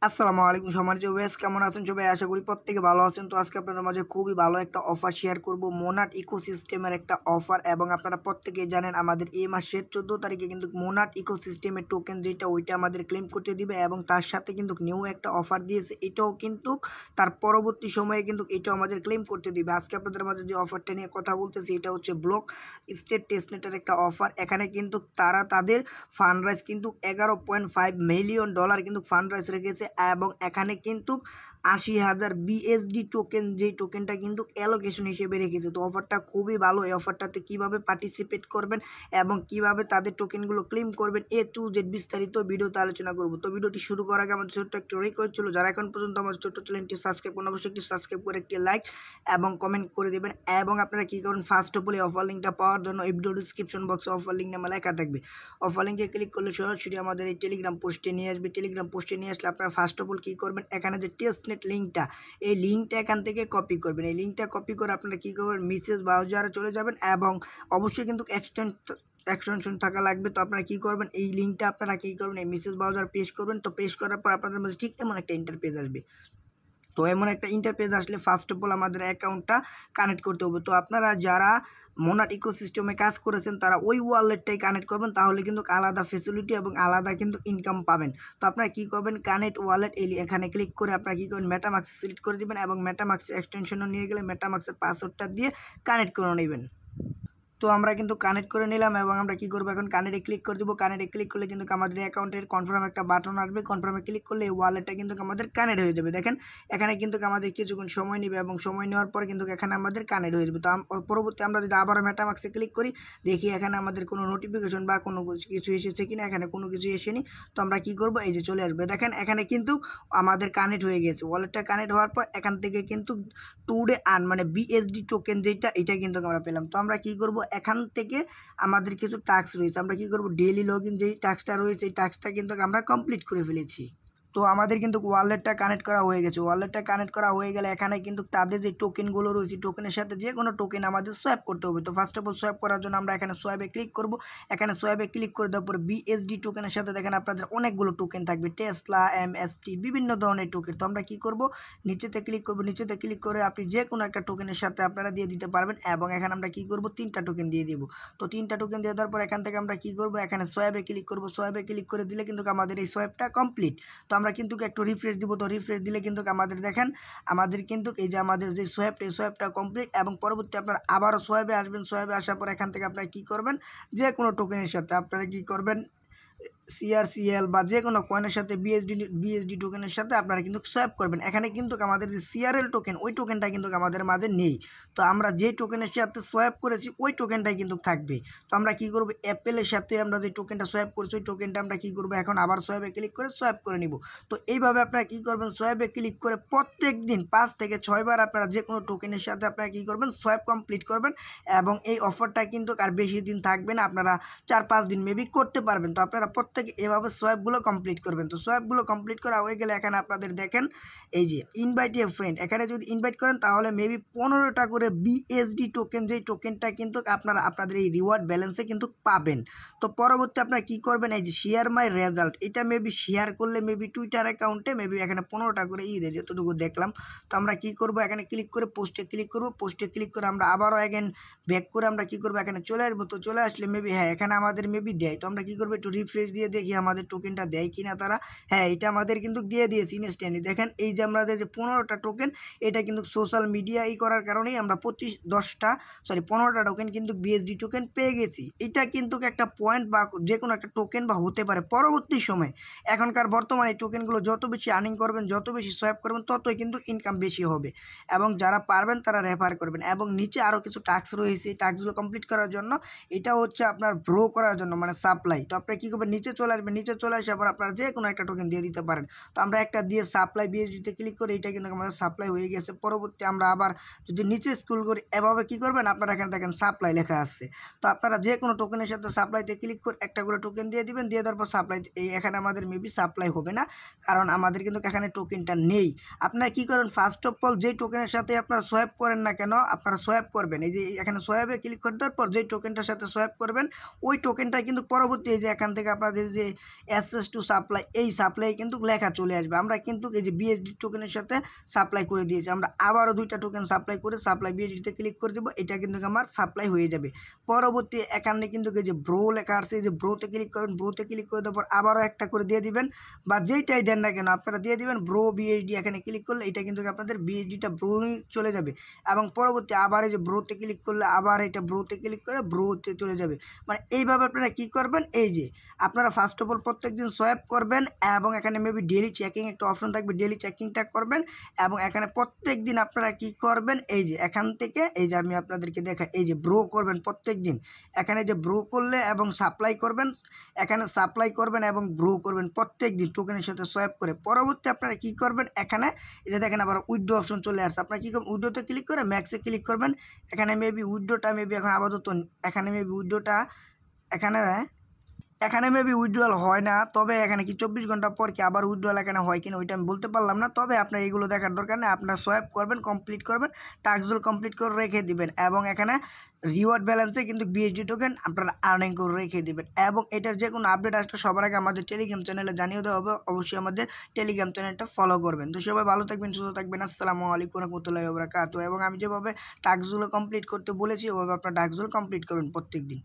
আসসালামু আলাইকুম সম্মানিত ভিউয়ার্স, কেমন আছেন সবাই? আশা করি প্রত্যেকে ভালো আছেন। তো আজকে আপনাদের মাঝে খুবই ভালো একটা অফার শেয়ার করব, মোনাট ইকোসিস্টেমের একটা অফার। এবং আপনারা প্রত্যেকেই জানেন আমাদের এই মাসের 14 তারিখে কিন্তু মোনাট ইকোসিস্টেমের টোকেন যেটা ওইটা আমাদের ক্লেম করতে দিবে, এবং তার সাথে কিন্তু নিউ একটা অফার দিয়েছে। এটাও কিন্তু তার পরবর্তী সময়ে কিন্তু এটাও আমাদের ক্লেম করতে দিবে। আজকে আপনাদের মাঝে যে অফারটা নিয়ে কথা বলতেছি এটা হচ্ছে ব্লক স্টেট টেস্টনেটের একটা অফার। এখানে কিন্তু তারা তাদের ফান্ড রাইজ কিন্তু $11.5 মিলিয়ন কিন্তু ফান্ড রাইজ রেখেছে, এবং এখানে কিন্তু 80,000 বিএসডি টোকেন, যেই টোকেনটা কিন্তু অ্যালোকেশন হিসেবে রেখেছে। তো অফারটা খুবই ভালো। এই অফারটাতে কীভাবে পার্টিসিপেট করবেন এবং কিভাবে তাদের টোকেনগুলো ক্লেম করবেন এ টু জেড বিস্তারিত ভিডিওতে আলোচনা করব। তো ভিডিওটি শুরু করার আগে আমাদের ছোট্ট একটা রিকোয়েস্ট ছিল, যারা এখন পর্যন্ত আমাদের ছোট্ট চ্যানেলটি সাবস্ক্রাইব করুন, অবশ্যই একটি সাবস্ক্রাইব করে একটি লাইক এবং কমেন্ট করে দেবেন। এবং আপনারা কী করুন, ফার্স্ট অফ অল এই অফার লিঙ্কটা পাওয়ার জন্য এই ভিডিও ডিসক্রিপশন বক্সে অফার লিঙ্ক নামে লেখা থাকবে। অফার লিঙ্কে ক্লিক করলে সরাসরি আমাদের এই টেলিগ্রাম পোস্টে নিয়ে আসবে। টেলিগ্রাম পোস্টে নিয়ে আসলে আপনারা ফার্স্ট অফ অল কী করবেন, এখানে যে টেস্টনেট লিঙ্কটা, এই লিঙ্কটা এখান থেকে কপি করবেন। এই লিঙ্কটা কপি করে আপনারা কী করবেন, মেসেজ ব্রাউজারে চলে যাবেন, এবং অবশ্যই কিন্তু এক্সটেনশন থাকা লাগবে। তো আপনারা কী করবেন, এই লিঙ্কটা আপনারা কী করবেন, এই মেসেজ ব্রাউজার পেশ করবেন। তো পেশ করার পর আপনাদের মধ্যে ঠিক এমন একটা ইন্টারপেজ আসবে। তো এমন একটা ইন্টারপেজ আসলে ফার্স্ট অফ অল আমাদের অ্যাকাউন্টটা কানেক্ট করতে হবে। তো আপনারা যারা মোনাট ইকোসিস্টেমে কাজ করেছেন তারা ওই ওয়ালেটটাই কানেক্ট করবেন, তাহলে কিন্তু আলাদা ফেসিলিটি এবং আলাদা কিন্তু ইনকাম পাবেন। তো আপনারা কী করবেন, কানেক্ট ওয়ালেট এখানে ক্লিক করে আপনারা কী করবেন, মেটামাক্স সিলেক্ট করে দেবেন, এবং মেটামাক্সের এক্সটেনশনও নিয়ে গেলে মেটামাক্সের পাসওয়ার্ডটা দিয়ে কানেক্ট করে নেবেন। তো আমরা কিন্তু কানেক্ট করে নিলাম, এবং আমরা কী করবো, এখন কানেক্টে ক্লিক করে দেবো। কানেক্টে ক্লিক করলে কিন্তু আমাদের অ্যাকাউন্টের কনফার্ম একটা বাটন আসবে। কনফার্মে ক্লিক করলে এই ওয়ালেটটা কিন্তু আমাদের কানেক্ট হয়ে যাবে। দেখেন এখানে কিন্তু আমাদের কিছুক্ষণ সময় নেবে, এবং সময় নেওয়ার পরে কিন্তু এখানে আমাদের কানেক্ট হয়ে যাবে। তো পরবর্তী আমরা যদি আবারও মেটামাক্সে ক্লিক করি, দেখি এখানে আমাদের কোনো নোটিফিকেশন বা কোনো কিছু এসেছে কিনা। এখানে কোনো কিছু এসেনি। তো আমরা কী করবো, এই যে চলে আসবে। দেখেন এখানে কিন্তু আমাদের কানেক্ট হয়ে গেছে। ওয়ালেটটা কানেক্ট হওয়ার পর এখান থেকে কিন্তু টুডে আর্ন মানে বিএসডি টোকেন যেটা, এটা কিন্তু আমরা পেলাম। তো আমরা কী করবো, এখান থেকে আমাদের কিছু টাস্ক রয়েছে। আমরা কী করবো, ডেইলি লগ ইন যেই টাস্কটা রয়েছে এই টাস্কটা কিন্তু আমরা কমপ্লিট করে ফেলেছি। তো আমাদের কিন্তু ওয়ালেটটা কানেক্ট করা হয়ে গেছে। ওয়ালেটটা কানেক্ট করা হয়ে গেলে এখানে কিন্তু তাদের যে টোকেনগুলো রয়েছে, টোকেনের সাথে যে কোনো টোকেন আমাদের সোয়াপ করতে হবে। তো ফার্স্ট অফ অল সোয়াপ করার জন্য আমরা এখানে সোয়াপে ক্লিক করব। এখানে সোয়াপে ক্লিক করে দেওয়ার পর বিএসডি টোকেনের সাথে দেখেন আপনাদের অনেকগুলো টোকেন থাকবে, টেসলা, এমএসটি, বিভিন্ন ধরনের টোকেন। তো আমরা কী করব, নিচেতে ক্লিক করব। নিচেতে ক্লিক করে আপনি যে কোনো একটা টোকেনের সাথে আপনারা দিয়ে দিতে পারবেন, এবং এখানে আমরা কী করব, 3টা টোকেন দিয়ে দিব। তো 3টা টোকেন দিয়ে দেওয়ার পর এখান থেকে আমরা কী করব, এখানে সোয়াপে ক্লিক করব। সোয়াপে ক্লিক করে দিলে কিন্তু আমাদের এই সোয়াপটা কমপ্লিট। তো আমরা কিন্তু একটু রিফ্রেশ দিব। তো রিফ্রেশ দিলে কিন্তু আমাদের দেখেন আমাদের কিন্তু এই যে আমাদের যে সোয়াপটা, এই সোয়াপটা কমপ্লিট। এবং পরবর্তী আপনারা আবারও সোয়াপে আসবেন। সোয়াপে আসার পর এখান থেকে আপনারা কী করবেন, যে কোনো টোকেনের সাথে আপনারা কী করবেন, সিআরসিএল বা যে কোনো কয়েনের সাথে বিএসডি টোকেনের সাথে আপনারা কিন্তু সোয়াপ করবেন। এখানে কিন্তু আমাদের যে সিআরএল টোকেন, ওই টোকেনটা কিন্তু আমাদের মাঝে নেই। তো আমরা যে টোকেনের সাথে সোয়াপ করেছি ওই টোকেনটাই কিন্তু থাকবে। তো আমরা কী করবো, অ্যাপেলের সাথে আমরা যে টোকেনটা সোয়াপ করেছি ওই টোকেনটা আমরা কী করবো, এখন আবার সোয়াপে ক্লিক করে সোয়াপ করে নিব। তো এইভাবে আপনারা কী করবেন, সোয়াপে ক্লিক করে প্রত্যেক দিন 5 থেকে 6 বার আপনারা যে কোনো টোকেনের সাথে আপনারা কী করবেন, সোয়াপ কমপ্লিট করবেন। এবং এই অফারটা কিন্তু আর বেশি দিন থাকবে না, আপনারা 4-5 দিন মেবি করতে পারবেন। তো আপনারা প্রত্যেকে এভাবে সোয়াপগুলো কমপ্লিট করবেন। তো সোয়াপগুলো কমপ্লিট করা হয়ে গেলে এখানে আপনাদের দেখেন এই যে ইনভাইট এ ফ্রেন্ড, এখানে যদি ইনভাইট করেন তাহলে মেবি 15টা করে বিএসডি টোকেন, যেই টোকেনটা কিন্তু আপনারা আপনাদের এই রিওয়ার্ড ব্যালেন্সে কিন্তু পাবেন। তো পরবর্তী আপনারা কী করবেন, এই যে শেয়ার মাই রেজাল্ট, এটা মেবি শেয়ার করলে মেবি টুইটার অ্যাকাউন্টে মেবি এখানে 15টা করে দেয় যতটুকু দেখলাম। তো আমরা কী করবো, এখানে ক্লিক করে পোস্টে ক্লিক করবো। পোস্টে ক্লিক করে আমরা আবারও অ্যাগেন ব্যাক করে আমরা কী করবো, এখানে চলে আসবো। তো চলে আসলে মেবি হ্যাঁ এখানে আমাদের মেবি দেয়। তো আমরা কী করবো, একটু রিফ্রেশ দিয়ে দেখি আমাদের টোকেনটা দেয় কিনা তারা। হ্যাঁ এটা আমাদের কিন্তু দিয়ে দিয়েছে ইনস্ট্যান্টলি। দেখেন এই যে আমাদের যে 15টা টোকেন, এটা কিন্তু সোশ্যাল মিডিয়া করার কারণেই আমরা 15টা টোকেন কিন্তু বিএসডি টোকেন পেয়ে গেছি। এটা কিন্তু একটা পয়েন্ট বা যে কোনো একটা টোকেন বা হতে পারে পরবর্তী সময়। এখনকার বর্তমানে এই টোকেনগুলো যত বেশি আর্নিং করবেন, যত বেশি সোয়াপ করবেন, ততই কিন্তু ইনকাম বেশি হবে। এবং যারা পারবেন তারা রেফার করবেন। এবং নিচে আরও কিছু টাস্ক রয়েছে, এই টাস্কগুলো কমপ্লিট করার জন্য, এটা হচ্ছে আপনার গ্রো করার জন্য মানে সাপ্লাই। তো আপনি কী করবেন, নিচে চলে আসবেন। নিচে চলে আসার পর আপনারা যে কোনো একটা টোকেন দিয়ে দিতে পারেন। তো আমরা একটা দিয়ে সাপ্লাই বিএসডিতে ক্লিক করি, এটা কিন্তু আমাদের সাপ্লাই হয়ে গেছে। পরবর্তী আমরা আবার যদি নিচে স্ক্রল করি, এভাবে কী করবেন, আপনারা এখানে দেখেন সাপ্লাই লেখা আসছে। তো আপনারা যে কোনো টোকেনের সাথে সাপ্লাইতে ক্লিক করে একটা করে টোকেন দিয়ে দিবেন। দিয়ে দেওয়ার পর সাপ্লাই, এখানে আমাদের মেবি সাপ্লাই হবে না, কারণ আমাদের কিন্তু এখানে টোকেনটা নেই। আপনারা কী করেন, ফার্স্ট অফ অল যেই টোকেনের সাথে আপনারা সোয়াপ করেন না কেন, আপনারা সোয়াপ করবেন। এই যে এখানে সোয়াপে ক্লিক করে দেওয়ার পর যেই টোকেনটার সাথে সোয়াপ করবেন ওই টোকেনটা কিন্তু পরবর্তী এই যে এখান থেকে আপনারা যে যে অ্যাক্সেস টু সাপ্লাই, এই সাপ্লাই কিন্তু লেখা চলে আসবে। আমরা কিন্তু এই যে বিএসডি টোকেনের সাথে সাপ্লাই করে দিয়েছি, আমরা আবারও 2টা টোকেন সাপ্লাই করে সাপ্লাই বিএসডিতে ক্লিক করে দেবো, এটা কিন্তু আমার সাপ্লাই হয়ে যাবে। পরবর্তী এখানে কিন্তু এই যে ব্রো লেখা আছে, এই যে ব্রোতে ক্লিক করবেন, ব্রোতে ক্লিক করে দেওয়ার পর আবারও একটা করে দিয়ে দিবেন, বা যেইটাই দেন না কেন আপনারা দিয়ে দিবেন ব্রো বিএসডি। এখানে ক্লিক করলে এটা কিন্তু আপনাদের বিএসডিটা ব্রো চলে যাবে, এবং পরবর্তী আবার এই যে ব্রোতে ক্লিক করলে আবার এটা ব্রোতে ক্লিক করে ব্রোতে চলে যাবে। মানে এইভাবে আপনারা কি করবেন, এই যে আপনারা ফার্স্ট অফ অল প্রত্যেকদিন সোয়াইপ করবেন, এবং এখানে মেবি ডেলি চেকিং একটা অপশন থাকবে, ডেলি চেকিংটা করবেন, এবং এখানে প্রত্যেক দিন আপনারা কি করবেন, এই যে এখান থেকে এই যে আমি আপনাদেরকে দেখাই, এই যে ব্রো করবেন প্রত্যেক দিন। এখানে যে ব্রো করলে এবং সাপ্লাই করবেন, এখানে সাপ্লাই করবেন এবং ব্রো করবেন প্রত্যেক দিন টোকেনের সাথে সোয়াইপ করে। পরবর্তী আপনারা কি করবেন, এখানে এই যে দেখেন আবার উইথড্র অপশন চলে আসছে, আপনারা কী করবেন, উইথড্রোতে ক্লিক করে ম্যাক্সে ক্লিক করবেন। এখানে মেবি উইথড্রোটা মেবি এখন আপাতত এখানে মেবি উইথড্রোটা এখানে মেবি উইথড্রয়াল হয় না, তবে এখানে কি 24 ঘন্টা পর কি আবার উইথড্রয়াল এখানে হয় কিনা ওইটা আমি বলতে পারলাম না। তবে আপনার এগুলো দেখার দরকার নেই, আপনার সোয়াইপ করবেন, কমপ্লিট করবেন, টাস্কগুলো কমপ্লিট করে রেখে দিবেন, এবং এখানে রিওয়ার্ড ব্যালেন্সে কিন্তু বিএসডি টোকেন আপনারা আর্নিং করে রেখে দিবেন। এবং এটার যে কোনো আপডেট আসলে সবার আগে আমাদের টেলিগ্রাম চ্যানেলে জানিয়ে দেওয়া হবে, অবশ্যই আমাদের টেলিগ্রাম চ্যানেলটা ফলো করবেন। তো সবাই ভালো থাকবেন, সুস্থ থাকবেন, আসসালামু আলাইকুম রহমতুল্লাহি ওয়া বারাকাতুহু। এবং আমি যেভাবে টাস্কগুলো কমপ্লিট করতে বলেছি ওভাবে আপনার টাস্কগুলো কমপ্লিট করবেন প্রত্যেক দিন।